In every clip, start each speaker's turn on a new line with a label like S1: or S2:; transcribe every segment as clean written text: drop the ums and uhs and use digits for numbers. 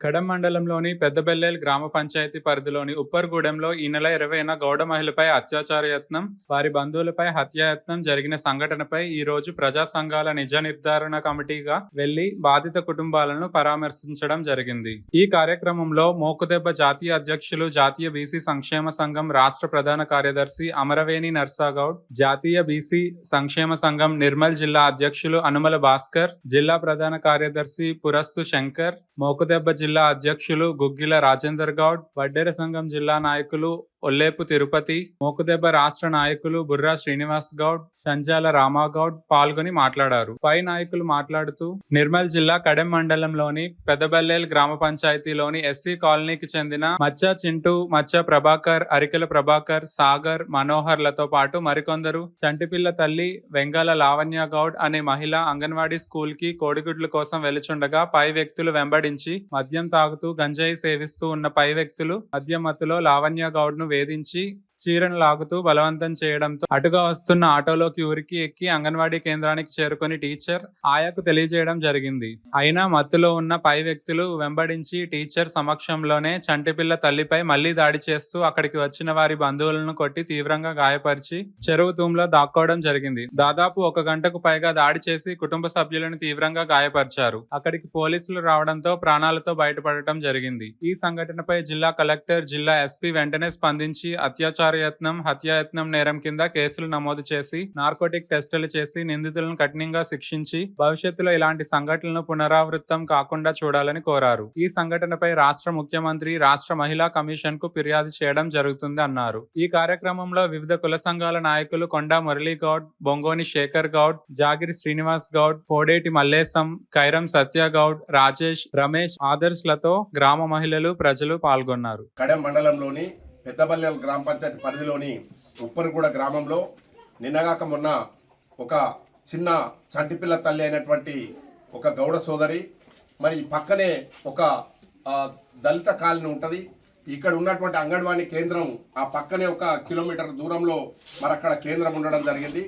S1: కడెం మండలంలోని పెద్దబెల్లేల్ గ్రామ పంచాయతీ పరిధిలోని ఉప్పర్గూడెంలో ఈ నెల 20న గౌడ మహిళపై అత్యాచార యత్నం, వారి బంధువులపై హత్యాయత్నం జరిగిన సంఘటనపై ఈ రోజు ప్రజా సంఘాల నిజ నిర్ధారణ కమిటీగా వెళ్లి బాధిత కుటుంబాలను పరామర్శించడం జరిగింది. ఈ కార్యక్రమంలో మోకుదెబ్బ జాతీయ అధ్యక్షులు, జాతీయ బీసీ సంక్షేమ సంఘం రాష్ట్ర ప్రధాన కార్యదర్శి అమరవేణి నర్సాగౌడ్, జాతీయ బీసీ సంక్షేమ సంఘం నిర్మల్ జిల్లా అధ్యక్షులు అనుమల భాస్కర్, జిల్లా ప్రధాన కార్యదర్శి పురస్తు శంకర్, మోకుదెబ్బ జిల్లా అధ్యక్షులు గుగ్గిల రాజేందర్ గౌడ్, వడ్డెర సంఘం జిల్లా నాయకులు ఒల్లేపు తిరుపతి, మోకుదెబ్బ రాష్ట్ర నాయకులు బుర్రా శ్రీనివాస్ గౌడ్, సంజాల రామాగౌడ్ పాల్గొని మాట్లాడారు. పై నాయకులు మాట్లాడుతూ నిర్మల్ జిల్లా కడెం మండలంలోని పెద్దబెల్లేల్ గ్రామ పంచాయతీలోని ఎస్సీ కాలనీకి చెందిన మచ్చ చింటూ, మచ్చ ప్రభాకర్, అరికెల ప్రభాకర్, సాగర్, మనోహర్లతో పాటు మరికొందరు చంటిపిల్ల తల్లి వెంగాల లావణ్య గౌడ్ అనే మహిళ అంగన్వాడీ స్కూల్ కి కోడిగుడ్ల కోసం వెలుచుండగా పై వ్యక్తులు వెంబడించి మద్యం తాగుతూ గంజాయి సేవిస్తూ ఉన్న పై వ్యక్తులు మద్యం మత్తులో లావణ్య గౌడ్ ను వేధించి చీరను లాగుతూ బలవంతం చేయడంతో అటుగా వస్తున్న ఆటోలోకి ఉరికి ఎక్కి అంగన్వాడీ కేంద్రానికి చేరుకుని టీచర్ ఆయాకు తెలియజేయడం జరిగింది. అయినా మత్తులో ఉన్న పై వ్యక్తులు వెంబడించి టీచర్ సమక్షంలోనే చంటిపిల్ల తల్లిపై మళ్లీ దాడి చేస్తూ అక్కడికి వచ్చిన వారి బంధువులను కొట్టి తీవ్రంగా గాయపరిచి చెరువు తూంలో దాక్కోవడం జరిగింది. దాదాపు 1 గంటకు పైగా దాడి చేసి కుటుంబ సభ్యులను తీవ్రంగా గాయపరిచారు. అక్కడికి పోలీసులు రావడంతో ప్రాణాలతో బయటపడటం జరిగింది. ఈ సంఘటనపై జిల్లా కలెక్టర్, జిల్లా ఎస్పీ వెంటనే స్పందించి అత్యాచార యత్నం, హత్యాయత్నం నేరం కింద కేసులు నమోదు చేసి నార్కోటిక్ టెస్టులు చేసి నిందితులను కఠినంగా శిక్షించి భవిష్యత్తులో ఇలాంటి సంఘటనలు పునరావృతం కాకుండా చూడాలని కోరారు. ఈ సంఘటనపై రాష్ట్ర ముఖ్యమంత్రి, రాష్ట్ర మహిళా కమిషన్ కు ఫిర్యాదు చేయడం జరుగుతుంది అన్నారు. ఈ కార్యక్రమంలో వివిధ కుల సంఘాల నాయకులు కొండా మురళీ గౌడ్, బొంగోని శేఖర్ గౌడ్, జాగిరి శ్రీనివాస్ గౌడ్, కోడేటి మల్లేశం, కైరం సత్య గౌడ్, రాజేష్, రమేష్, ఆదర్శ్ లతో గ్రామ మహిళలు, ప్రజలు పాల్గొన్నారు.
S2: కడెం మండలంలోని పెద్దబెల్లేల్ గ్రామ పంచాయతీ పరిధిలోని ఉప్పర్గూడ గ్రామంలో నిన్నగాక మొన్న ఒక చిన్న చంటిపిల్ల తల్లి అయినటువంటి ఒక గౌడ సోదరి, మరి పక్కనే ఒక దళిత కాలనీ ఉంటుంది. ఇక్కడ ఉన్నటువంటి అంగన్వాడీ కేంద్రం ఆ పక్కనే 1 కిలోమీటర్ దూరంలో మరి అక్కడ కేంద్రం ఉండడం జరిగింది.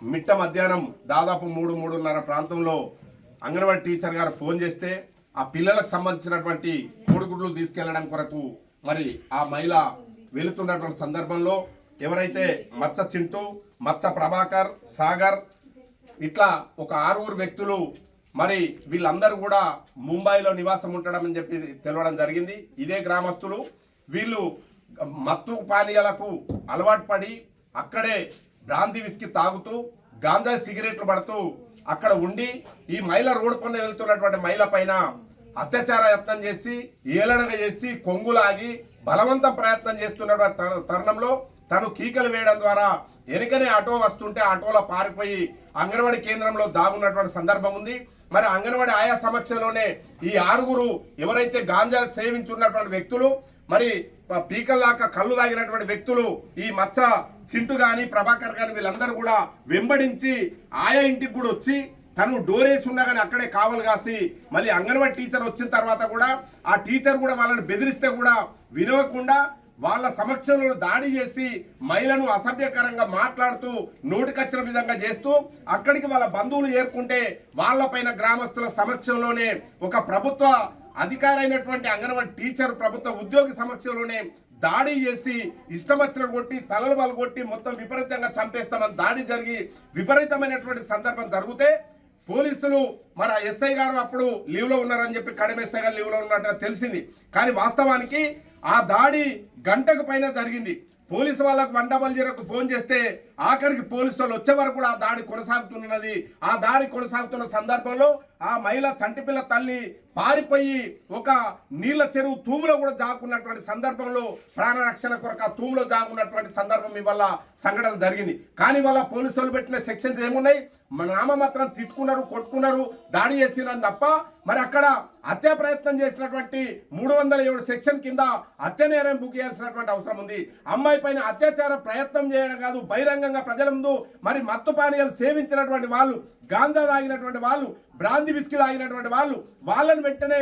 S2: మిట్ట మధ్యాహ్నం దాదాపు 3-3:30 ప్రాంతంలో అంగన్వాడీ టీచర్ గారు ఫోన్ చేస్తే ఆ పిల్లలకు సంబంధించినటువంటి కోడిగుడ్లు తీసుకెళ్లడం కొరకు మరి ఆ మహిళ వెళుతున్నటువంటి సందర్భంలో ఎవరైతే మచ్చ చింటూ, మచ్చ ప్రభాకర్, సాగర్ ఇట్లా ఒక 6 వ్యక్తులు మరి వీళ్ళందరూ కూడా ముంబైలో నివాసం ఉండడం అని చెప్పి తెలవడం జరిగింది. ఇదే గ్రామస్తులు. వీళ్ళు మత్తు పానీయాలకు అలవాటు పడి అక్కడే బ్రాందీ విస్కీ తాగుతూ గాంజాయి సిగరెట్లు పడుతూ అక్కడ ఉండి ఈ మహిళ రోడ్డు పైన వెళ్తున్నటువంటి మహిళ పైన అత్యాచార యత్నం చేసి, ఏలనగా చేసి, కొంగులాగి బలవంతం ప్రయత్నం చేస్తున్నటువంటి తరుణంలో తను కీకలు వేయడం ద్వారా వెనుకనే ఆటో వస్తుంటే ఆటోలో పారిపోయి అంగన్వాడీ కేంద్రంలో దాగున్నటువంటి సందర్భం ఉంది. మరి అంగన్వాడీ ఆయా సమక్షంలోనే ఈ 6 ఎవరైతే గాంజా సేవించున్నటువంటి వ్యక్తులు, మరి పీకల్లాక కళ్ళు తాగినటువంటి వ్యక్తులు ఈ మచ్చ చింటు గాని, ప్రభాకర్ గాని వీళ్ళందరూ కూడా వెంబడించి ఆయా ఇంటికి కూడా వచ్చి తను డోరేసి ఉన్నా కానీ అక్కడే కావలు కాసి మళ్ళీ అంగన్వాడీ టీచర్ వచ్చిన తర్వాత కూడా ఆ టీచర్ కూడా వాళ్ళని బెదిరిస్తే కూడా వినవకుండా వాళ్ళ సమక్షంలో దాడి చేసి మహిళను అసభ్యకరంగా మాట్లాడుతూ నోటికొచ్చిన విధంగా చేస్తూ అక్కడికి వాళ్ళ బంధువులు చేరుకుంటే వాళ్ళపైన గ్రామస్తుల సమక్షంలోనే ఒక ప్రభుత్వ అధికారైనటువంటి అంగన్వాడీ టీచర్, ప్రభుత్వ ఉద్యోగి సమక్షంలోనే దాడి చేసి ఇష్టం వచ్చిన కొట్టి తలలు బలగొట్టి మొత్తం విపరీతంగా చంపేస్తామని దాడి జరిగి విపరీతమైనటువంటి సందర్భం జరిగితే పోలీసులు మరి ఎస్ఐ గారు అప్పుడు లీవ్లో ఉన్నారని చెప్పి కడెం ఎస్ఐ గారు లీవ్లో ఉన్నట్టుగా తెలిసింది. కానీ వాస్తవానికి ఆ దాడి గంటకు పైన జరిగింది. పోలీసు వాళ్ళకు 100 ఫోన్ చేస్తే ఆఖరికి పోలీసు వాళ్ళు వచ్చే వరకు కూడా ఆ దాడి కొనసాగుతున్నది. ఆ దాడి కొనసాగుతున్న సందర్భంలో ఆ మహిళ చంటిపిల్ల తల్లి పారిపోయి ఒక నీళ్ల చెరువు తూములో కూడా జాగున్నటువంటి సందర్భంలో ప్రాణరక్షణ కొరకు ఆ తూములో జాగున్నటువంటి సందర్భం ఇవాళ సంఘటన జరిగింది. కానీ వాళ్ళ పోలీసు వాళ్ళు పెట్టిన సెక్షన్స్ ఏమున్నాయి? నామమాత్రం తిట్టుకున్నారు, కొట్టుకున్నారు, దాడి చేసిరని తప్ప మరి అక్కడ హత్యా ప్రయత్నం చేసినటువంటి 307 సెక్షన్ కింద హత్య నేరం బుక్ చేయాల్సినటువంటి అవసరం ఉంది. అమ్మాయి పైన అత్యాచార ప్రయత్నం చేయడం కాదు, బహిరంగంగా విధంగా ప్రజల ముందు మరి మత్తు పానీయాలు సేవించినటువంటి వాళ్ళు, గాంజా తాగినటువంటి వాళ్ళు, బ్రాంతి విస్కీ తాగినటువంటి వాళ్ళు, వాళ్ళని వెంటనే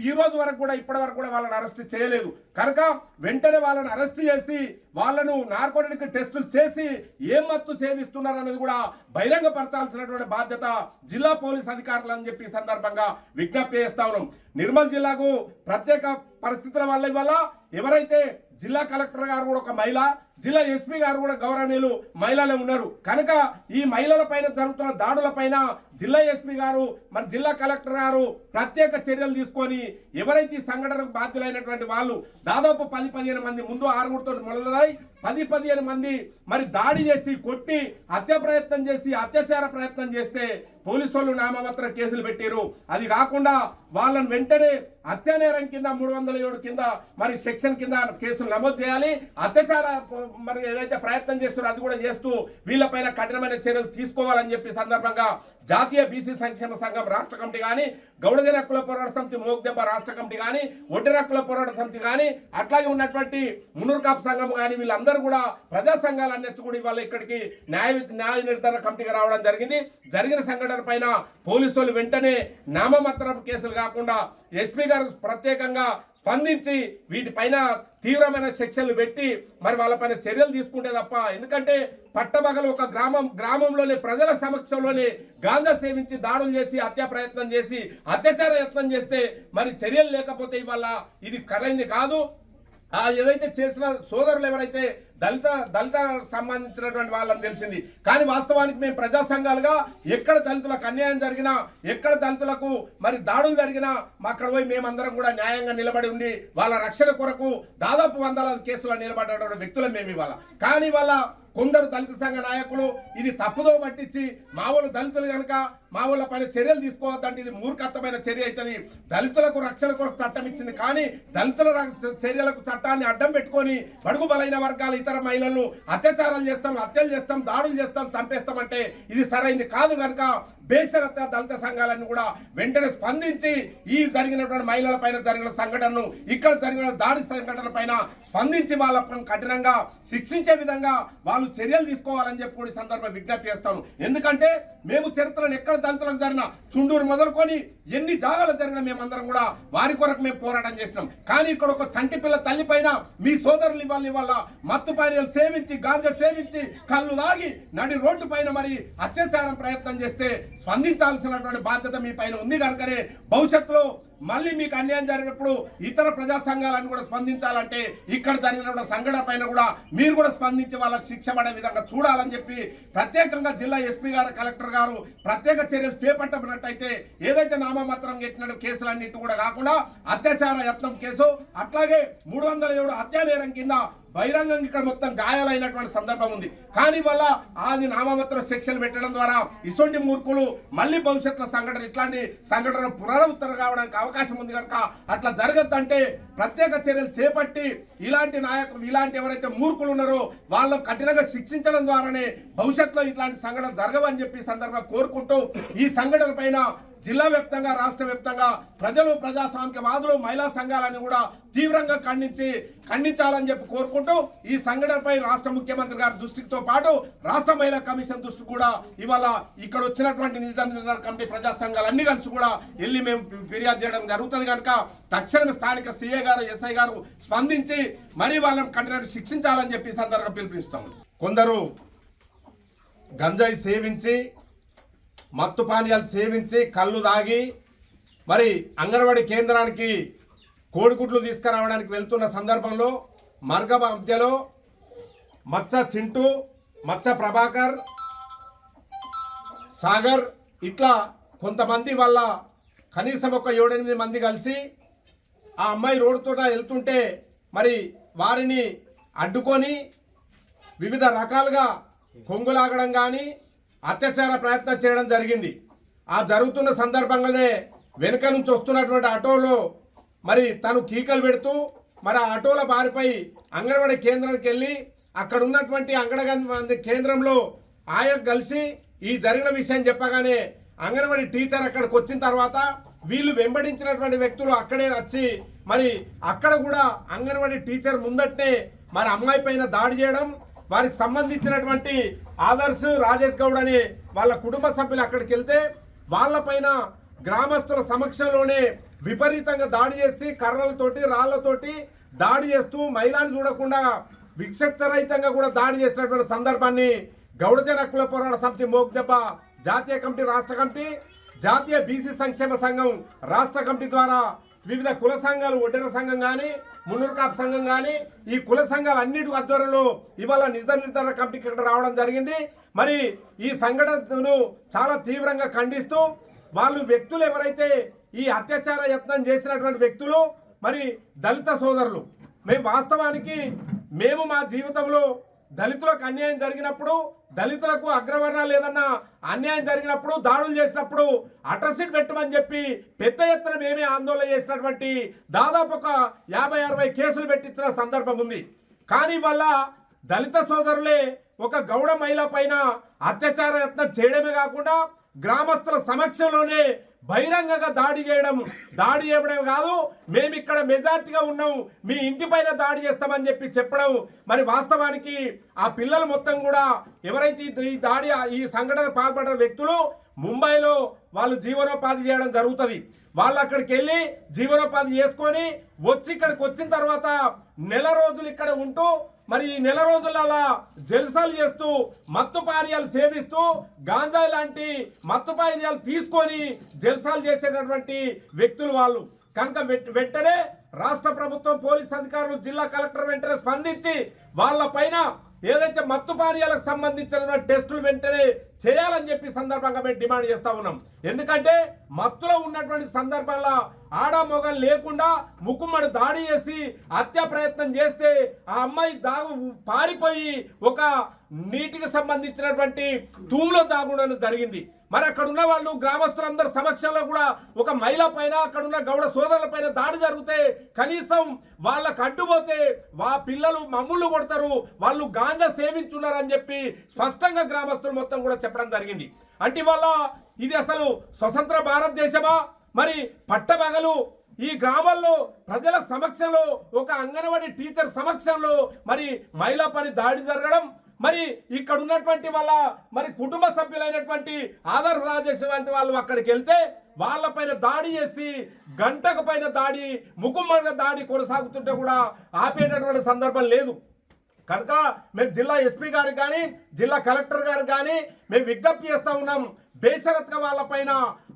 S2: ఈ రోజు వరకు కూడా ఇప్పటి వరకు కూడా వాళ్ళని అరెస్ట్ చేయలేదు. కనుక వెంటనే వాళ్ళని అరెస్ట్ చేసి వాళ్ళను నార్కోటిక్ టెస్టులు చేసి ఏం మత్తు సేవిస్తున్నారు అనేది కూడా బహిరంగపరచాల్సినటువంటి బాధ్యత జిల్లా పోలీస్ అధికారులు అని చెప్పి సందర్భంగా విజ్ఞప్తి చేస్తా ఉన్నాం. నిర్మల్ జిల్లాకు ప్రత్యేక పరిస్థితుల వల్ల ఇవాళ ఎవరైతే జిల్లా కలెక్టర్ గారు కూడా ఒక మహిళ, జిల్లా ఎస్పీ గారు కూడా గౌరవనీయులు మహిళలే ఉన్నారు. కనుక ఈ మహిళల పైన జరుగుతున్న దాడుల పైన జిల్లా ఎస్పీ గారు మరి జిల్లా కలెక్టర్ గారు ప్రత్యేక చర్యలు తీసుకొని ఎవరైతే ఈ సంఘటనకు బాధ్యులైనటువంటి వాళ్ళు దాదాపు 10-15 మంది ముందు 6 మొదలై 10-15 మంది మరి దాడి చేసి కొట్టి హత్య ప్రయత్నం చేసి అత్యాచార ప్రయత్నం చేస్తే పోలీసు వాళ్ళు నామమాత్రం కేసులు పెట్టారు. అది కాకుండా వాళ్ళని వెంటనే హత్యానేరం కింద 307 కింద మరి సెక్షన్ కింద కేసులు నమోదు చేయాలి. అత్యాచార మరి ఏదైతే ప్రయత్నం చేస్తారో అది కూడా చేస్తూ వీళ్ళపైన కఠినమైన చర్యలు తీసుకోవాలని చెప్పి సందర్భంగా జాతీయ బీసీ సంక్షేమ సంఘం రాష్ట్ర కమిటీ కానీ, గౌడజన హక్కుల పోరాట సమితి మోగ్దెబ్బ రాష్ట్ర కమిటీ కానీ, ఒడ్డెర హక్కుల పోరాట సమితి కానీ, అట్లాగే ఉన్నటువంటి మున్నూరు కాపు సంఘం కానీ వీళ్ళందరూ కూడా ప్రజా సంఘాలన్నీ కూడా ఇవాళ ఇక్కడికి న్యాయ నిర్ధారణ కమిటీగా రావడం జరిగింది. జరిగిన సంఘటన పైన పోలీసు వాళ్ళు వెంటనే నామమాత్రం కేసులు కాకుండా ఎస్పీ గారు ప్రత్యేకంగా స్పందించి వీటిపైన తీవ్రమైన శిక్షలు పెట్టి మరి వాళ్ళపైన చర్యలు తీసుకుంటే తప్ప, ఎందుకంటే పట్టబగలు ఒక గ్రామంలోనే ప్రజల సమక్షంలోనే గాంజా సేవించి దాడులు చేసి హత్యా ప్రయత్నం చేసి అత్యాచార యత్నం చేస్తే మరి చర్యలు లేకపోతే ఇవాళ ఇది సరైనది కాదు. ఏదైతే చేసిన సోదరులు ఎవరైతే దళిత సంబంధించినటువంటి వాళ్ళని తెలిసింది. కానీ వాస్తవానికి మేము ప్రజా సంఘాలుగా ఎక్కడ దళితులకు అన్యాయం జరిగినా, ఎక్కడ దళితులకు మరి దాడులు జరిగినా అక్కడ పోయి మేమందరం కూడా న్యాయంగా నిలబడి ఉండి వాళ్ళ రక్షణ కొరకు దాదాపు 100 కేసులు నిలబడినటువంటి వ్యక్తులు మేము ఇవాళ. కానీ వాళ్ళ కొందరు దళిత సంఘ నాయకులు ఇది తప్పుదో పట్టించి మా వాళ్ళు దళితులు కనుక మా వాళ్ళ పైన చర్యలు తీసుకోవద్దంటే ఇది మూర్ఖత్వమైన చర్య అవుతుంది. దళితులకు రక్షణ కొరకు చట్టం ఇచ్చింది, కానీ దళితుల చర్యలకు చట్టాన్ని అడ్డం పెట్టుకొని బడుగు బలైన వర్గాల ఇతర మహిళలను అత్యాచారాలు చేస్తాం, హత్యలు చేస్తాం, దాడులు చేస్తాం, చంపేస్తామంటే ఇది సరైనది కాదు. కనుక బేషరత దళిత సంఘాలన్నీ కూడా వెంటనే స్పందించి ఈ జరిగినటువంటి మహిళల పైన జరిగిన సంఘటనను, ఇక్కడ జరిగిన దాడి సంఘటన పైన స్పందించి వాళ్ళ కఠినంగా శిక్షించే విధంగా వాళ్ళు చర్యలు తీసుకోవాలని చెప్పి కూడా సందర్భం విజ్ఞప్తి చేస్తాను. ఎందుకంటే మేము చరిత్రను ఎక్కడ దళితులకు జరిగిన చుండూరు మొదలుకొని ఎన్ని జాగాలు జరిగినా మేమందరం కూడా వారి కొరకు మేము పోరాటం చేసినాం. కానీ ఇక్కడ ఒక చంటి పిల్ల తల్లి పైన మీ సోదరులు ఇవాళ మత్తు పానీయాలు సేవించి గాంజా సేవించి కళ్ళు తాగి నడి రోడ్డు పైన మరి అత్యాచారం ప్రయత్నం చేస్తే స్పందించాల్సినటువంటి బాధ్యత మీ పైన ఉంది. కనుకనే భవిష్యత్తులో మళ్ళీ మీకు అన్యాయం జరిగినప్పుడు ఇతర ప్రజా సంఘాలను కూడా స్పందించాలంటే ఇక్కడ జరిగిన సంఘటన పైన కూడా మీరు కూడా స్పందించి వాళ్ళకి శిక్ష పడే విధంగా చూడాలని చెప్పి ప్రత్యేకంగా జిల్లా ఎస్పీ గారు, కలెక్టర్ గారు ప్రత్యేక చర్యలు చేపట్టబడినట్టయితే ఏదైతే నామమాత్రం పెట్టిన కేసులన్నిటి కూడా కాకుండా అత్యాచార యత్నం కేసు, అట్లాగే 307 హత్యా నేరం కింద బహిరంగంగా ఇక్కడ మొత్తం గాయాలైనటువంటి సందర్భం ఉంది. కానీ వల్ల అది నామమాత్రం శిక్షలు పెట్టడం ద్వారా ఇటువంటి మూర్ఖులు మళ్ళీ భవిష్యత్తులో ఇట్లాంటి సంఘటనలు పునరావృతం కావడానికి అవకాశం ఉంది. కనుక అట్లా జరగద్దంటే ప్రత్యేక చర్యలు చేపట్టి ఇలాంటి నాయకులు, ఇలాంటి ఎవరైతే మూర్ఖులు ఉన్నారో వాళ్ళు కఠినంగా శిక్షించడం ద్వారానే భవిష్యత్తులో ఇట్లాంటి సంఘటనలు జరగవని చెప్పి సందర్భంగా కోరుకుంటూ ఈ సంఘటన పైన జిల్లా వ్యాప్తంగా, రాష్ట్ర వ్యాప్తంగా ప్రజలు, ప్రజాస్వామికవాదులు, మహిళా సంఘాలని కూడా తీవ్రంగా ఖండించాలని చెప్పి కోరుకుంటూ ఈ సంఘటనపై రాష్ట్ర ముఖ్యమంత్రి గారి దృష్టితో పాటు రాష్ట్ర మహిళా కమిషన్ దృష్టి కూడా ఇవాళ ఇక్కడ వచ్చినటువంటి నిర్ధారణ కమిటీ ప్రజా సంఘాలన్నీ కలిసి కూడా వెళ్ళి మేము ఫిర్యాదు చేయడం జరుగుతుంది. కనుక తక్షణమే స్థానిక సీఏ గారు, ఎస్ఐ గారు స్పందించి మరి వాళ్ళని కఠినంగా శిక్షించాలని చెప్పి సందర్భంగా పిలుపునిస్తాము. కొందరు గంజాయి సేవించి, మత్తు పానీయాలు సేవించి కళ్ళు తాగి మరి అంగన్వాడీ కేంద్రానికి కోడిగుడ్లు తీసుకురావడానికి వెళ్తున్న సందర్భంలో మార్గ మధ్యలో మచ్చ చింటూ, మచ్చ ప్రభాకర్, సాగర్ ఇట్లా కొంతమంది వల్ల కనీసం ఒక 7-8 మంది కలిసి ఆ అమ్మాయి రోడ్డుతో వెళ్తుంటే మరి వారిని అడ్డుకొని వివిధ రకాలుగా కొంగులాగడం కానీ అత్యాచార ప్రయత్నం చేయడం జరిగింది. ఆ జరుగుతున్న సందర్భంగానే వెనుక నుంచి వస్తున్నటువంటి ఆటోలో మరి తను కీకలు పెడుతూ మరి ఆ ఆటోల బారిపై అంగన్వాడీ కేంద్రానికి వెళ్ళి అక్కడ ఉన్నటువంటి అంగన్వాడీ కేంద్రంలో ఆయా కలిసి ఈ జరిగిన విషయం చెప్పగానే అంగన్వాడీ టీచర్ అక్కడికి వచ్చిన తర్వాత వీళ్ళు వెంబడించినటువంటి వ్యక్తులు అక్కడే వచ్చి మరి అక్కడ కూడా అంగన్వాడీ టీచర్ ముందట్నే మరి అమ్మాయి పైన దాడి చేయడం, వారికి సంబంధించినటువంటి ఆదర్శ్ రాజేష్ గౌడ్ అనే వాళ్ళ కుటుంబ సభ్యులు అక్కడికి వెళ్తే వాళ్ళపైన గ్రామస్తుల సమక్షంలోనే విపరీతంగా దాడి చేసి కర్రలతోటి రాళ్లతోటి దాడి చేస్తూ మహిళను చూడకుండా విక్షరహితంగా కూడా దాడి చేసినటువంటి సందర్భాన్ని గౌడజన హక్కుల పోరాట సమితి మోగ్దెబ్బ జాతీయ కమిటీ రాష్ట్ర కమిటీ జాతీయ బీసీ సంక్షేమ సంఘం రాష్ట్ర కమిటీ ద్వారా వివిధ కుల సంఘాలు ఒడ్డెర సంఘం కానీ మున్నూరు కాపు సంఘం కానీ ఈ కుల సంఘాలు అన్నిటి ఆధ్వర్యంలో ఇవాళ నిజ నిర్ధారణ కమిటీకి ఇక్కడ రావడం జరిగింది. మరి ఈ సంఘటనను చాలా తీవ్రంగా ఖండిస్తూ వాళ్ళు వ్యక్తులు ఎవరైతే ఈ అత్యాచార యత్నం చేసినటువంటి వ్యక్తులు మరి దళిత సోదరులు మేము వాస్తవానికి మా జీవితంలో దళితులకు అన్యాయం జరిగినప్పుడు దళితులకు అగ్రవర్ణాలు ఏదన్నా అన్యాయం జరిగినప్పుడు దాడులు చేసినప్పుడు అట్రసిటీ పెట్టమని చెప్పి పెద్ద ఎత్తున మేమే ఆందోళన చేసినటువంటి దాదాపు ఒక 50-60 కేసులు పెట్టించిన సందర్భం ఉంది. కానీ వల్ల దళిత సోదరులే ఒక గౌడ మహిళ పైన అత్యాచార యత్నం చేయడమే కాకుండా గ్రామస్తుల సమక్షంలోనే బహిరంగంగా దాడి చేయడమే కాదు మేము ఇక్కడ మెజార్టీగా ఉన్నాం మీ ఇంటి పైన దాడి చేస్తామని చెప్పడం మరి వాస్తవానికి ఆ పిల్లలు మొత్తం కూడా ఎవరైతే ఈ సంఘటన పాల్పడిన వ్యక్తులు ముంబైలో వాళ్ళు జీవనోపాధి చేయడం జరుగుతుంది. వాళ్ళు అక్కడికి వెళ్ళి జీవనోపాధి చేసుకొని వచ్చి ఇక్కడికి వచ్చిన తర్వాత నెల రోజులు ఇక్కడ ఉంటూ మరి ఈ నెల రోజులలో జల్సాలు చేస్తూ మత్తు పానీయాలు సేవిస్తూ గాంజాయి లాంటి మత్తు పానీయాలు తీసుకొని జల్సాలు చేసేటటువంటి వ్యక్తులు వాళ్ళు కనుక వెంటనే రాష్ట్ర ప్రభుత్వం పోలీస్ అధికారులు జిల్లా కలెక్టర్ వెంటనే స్పందించి వాళ్ళ పైన ఏదైతే మత్తు పానీయాలకు సంబంధించిన టెస్టులు వెంటనే చేయాలని చెప్పి సందర్భంగా మేము డిమాండ్ చేస్తా ఉన్నాం. ఎందుకంటే మత్తులో ఉన్నటువంటి సందర్భంలో ఆడమొగలు లేకుండా ముక్కుమ్మడి దాడి చేసి హత్య ప్రయత్నం చేస్తే ఆ అమ్మాయి పారిపోయి ఒక నీటికి సంబంధించినటువంటి తూములో దాగుండడం జరిగింది. మరి అక్కడ ఉన్న వాళ్ళు గ్రామస్తులందరి సమక్షంలో కూడా ఒక మహిళ పైన అక్కడున్న గౌడ సోదరుల పైన దాడి జరిగితే కనీసం వాళ్ళకు అడ్డుపోతే పిల్లలు మమ్ముళ్ళు కొడతారు వాళ్ళు గాంజా సేవించున్నారని చెప్పి స్పష్టంగా గ్రామస్తులు మొత్తం కూడా చెప్పడం జరిగింది. అంటే వల్ల ఇది అసలు స్వతంత్ర భారతదేశమా మరి పట్టబగలు ఈ గ్రామాల్లో ప్రజల సమక్షంలో ఒక అంగన్వాడీ టీచర్ సమక్షంలో మరి మహిళ పని దాడి జరగడం మరి ఇక్కడ ఉన్నటువంటి వాళ్ళ మరి కుటుంబ సభ్యులైనటువంటి ఆదర్శ రాజేష్ వంటి వాళ్ళు అక్కడికి వెళ్తే వాళ్ళపైన దాడి చేసి గంటకు పైన దాడి ముకుమ్మడిగా దాడి కొనసాగుతుంటే కూడా ఆపేటటువంటి సందర్భం లేదు. కనుక మేము జిల్లా ఎస్పీ గారికి కానీ జిల్లా కలెక్టర్ గారికి కానీ మేము విజ్ఞప్తి చేస్తా ఉన్నాం. బేషరత్గా వాళ్ళపైన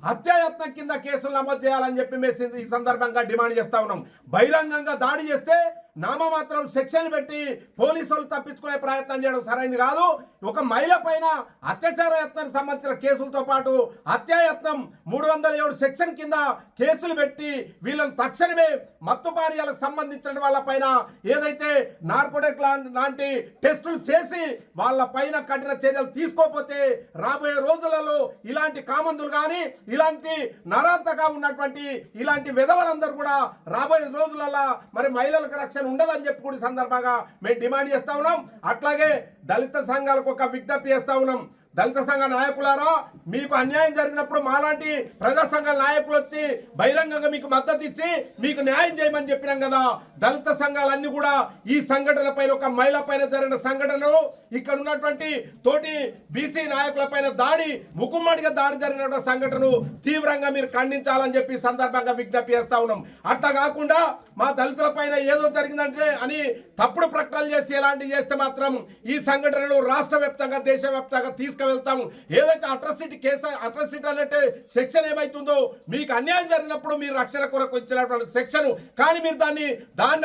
S2: హత్యాయత్నం కింద కేసులు నమోదు చేయాలని చెప్పి మేము ఈ సందర్భంగా డిమాండ్ చేస్తా ఉన్నాం. బహిరంగంగా దాడి చేస్తే నామమాత్రం సెక్షన్లు పెట్టి పోలీసులు తప్పించుకునే ప్రయత్నం చేయడం సరైనది కాదు. ఒక మహిళ పైన అత్యాచార యత్నానికి సంబంధించిన కేసులతో పాటు హత్యాయత్నం 307 సెక్షన్ కింద కేసులు పెట్టి వీళ్ళని తక్షణమే మత్తు పానీయాలకు సంబంధించిన వాళ్ళ పైన ఏదైతే నార్కోటిక్ లాంటి టెస్టులు చేసి వాళ్ళ పైన కఠిన చర్యలు తీసుకోకపోతే రాబోయే రోజులలో ఇలాంటి కామందులు కానీ ఇలాంటి నరాంతగా ఉన్నటువంటి ఇలాంటి విధవలందరూ కూడా రాబోయే రోజులలో మరి మహిళలకు రక్షణ ఉండదని చెప్పి కూడా సందర్భంగా మేము డిమాండ్ చేస్తా ఉన్నాం. అట్లాగే దళిత సంఘాలకు ఒక విజ్ఞప్తి చేస్తా ఉన్నాం. దళిత సంఘ నాయకులారా మీకు అన్యాయం జరిగినప్పుడు మాలాంటి ప్రజా సంఘాల నాయకులు వచ్చి బహిరంగంగా మీకు మద్దతు ఇచ్చి మీకు న్యాయం చేయమని చెప్పినాం కదా. దళిత సంఘాలన్నీ కూడా ఈ సంఘటన పైన ఒక మహిళ పైన జరిగిన సంఘటనలు ఇక్కడ ఉన్నటువంటి తోటి బీసీ నాయకుల పైన దాడి ముకుమ్మడిగా దాడి జరిగిన సంఘటనను తీవ్రంగా మీరు ఖండించాలని చెప్పి సందర్భంగా విజ్ఞప్తి చేస్తా ఉన్నాం. అట్లా కాకుండా మా దళితుల పైన ఏదో జరిగిందంటే అని తప్పుడు ప్రకటనలు చేసి ఎలాంటివి చేస్తే మాత్రం ఈ సంఘటనలు రాష్ట్ర వ్యాప్తంగా దేశవ్యాప్తంగా తీసుకువెళ్తాము. ఏదైతే అట్రాసిటీ కేసు అట్రాసిటీ అంటే సెక్షన్ ఏమైతుందో మీకు అన్యాయం జరిగినప్పుడు మీరు రక్షణ కొరకు ఇచ్చినటువంటి సెక్షన్ కానీ మీరు దాన్ని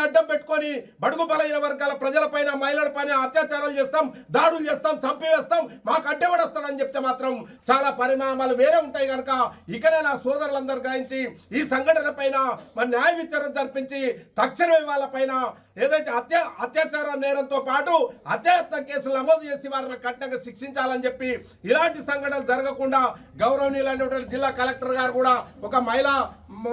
S2: అడ్డం పెట్టుకొని బడుగు బలైన వర్గాల ప్రజలపైన మహిళలపైన అత్యాచారాలు చేస్తాం, దాడులు చేస్తాం, చంపివేస్తాం, మాకు అడ్డేవాడొస్తాడని చెప్తే మాత్రం చాలా పరిణామాలు వేరే ఉంటాయి. కనుక ఇకనే నా సోదరులందరూ గ్రహించి ఈ సంఘటన పైన మన న్యాయ విచారణ జరిపించి తక్షణమే వాళ్ళ పైన ఏదైతే అత్యాచార నేరంతో పాటు హత్యాయత్నం కేసులు నమోదు చేసి వారిని కఠినంగా శిక్షించాలని చెప్పి ఇలాంటి సంఘటనలు జరగకుండా గౌరవనీయులైనటువంటి జిల్లా కలెక్టర్ గారు కూడా ఒక మహిళ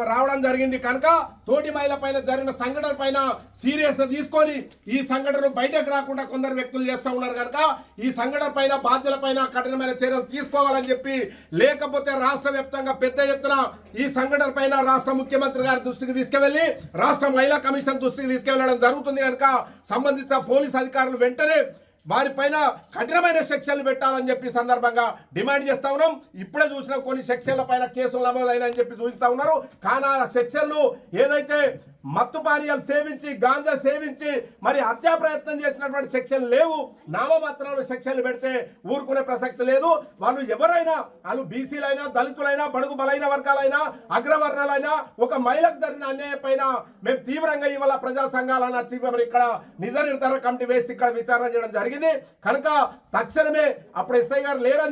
S2: రావడం జరిగింది. కనుక తోటి మహిళ పైన జరిగిన సంఘటన పైన సీరియస్ తీసుకొని ఈ సంఘటన బయటకు రాకుండా కొందరు వ్యక్తులు చేస్తూ ఉన్నారు. కనుక ఈ సంఘటన పైన బాధ్యుల పైన కఠినమైన చర్యలు తీసుకోవాలని చెప్పి లేకపోతే రాష్ట్ర వ్యాప్తంగా పెద్ద ఎత్తున ఈ సంఘటన పైన రాష్ట్ర ముఖ్యమంత్రి గారి దృష్టికి తీసుకువెళ్ళి రాష్ట్ర మహిళా కమిషన్ దృష్టికి తీసుకెళ్లడం జరుగుతుంది. కనుక సంబంధించిన పోలీస్ అధికారులు వెంటనే వారిపైన కఠినమైన శిక్షలు పెట్టాలని చెప్పి సందర్భంగా డిమాండ్ చేస్తా ఉన్నాం. ఇప్పుడే చూసిన కొన్ని సెక్షన్ల పైన కేసులు నమోదైనాయని చెప్పి చూపిస్తా ఉన్నారు. కానీ ఆ సెక్షన్లు ఏదైతే మత్తు పానీయాలు సేవించి గాంజా సేవించి మరి హత్యా ప్రయత్నం చేసినటువంటి సెక్షన్లు లేవు. నామమాత్రాలు సెక్షన్లు పెడితే ఊరుకునే ప్రసక్తి లేదు. వాళ్ళు ఎవరైనా, వాళ్ళు బీసీలైనా, దళితులైనా, బడుగు బలైన వర్గాలైనా, అగ్రవర్ణాలైనా, ఒక మహిళకు జరిగిన అన్యాయం పైన మేము తీవ్రంగా ఇవాళ ప్రజా సంఘాలను వచ్చి మరి ఇక్కడ నిజ నిర్ధారణ కమిటీ వేసి ఇక్కడ విచారణ చేయడం జరిగింది. కనుక తక్షణమే అప్పుడు ఎస్ఐ గారు లేరని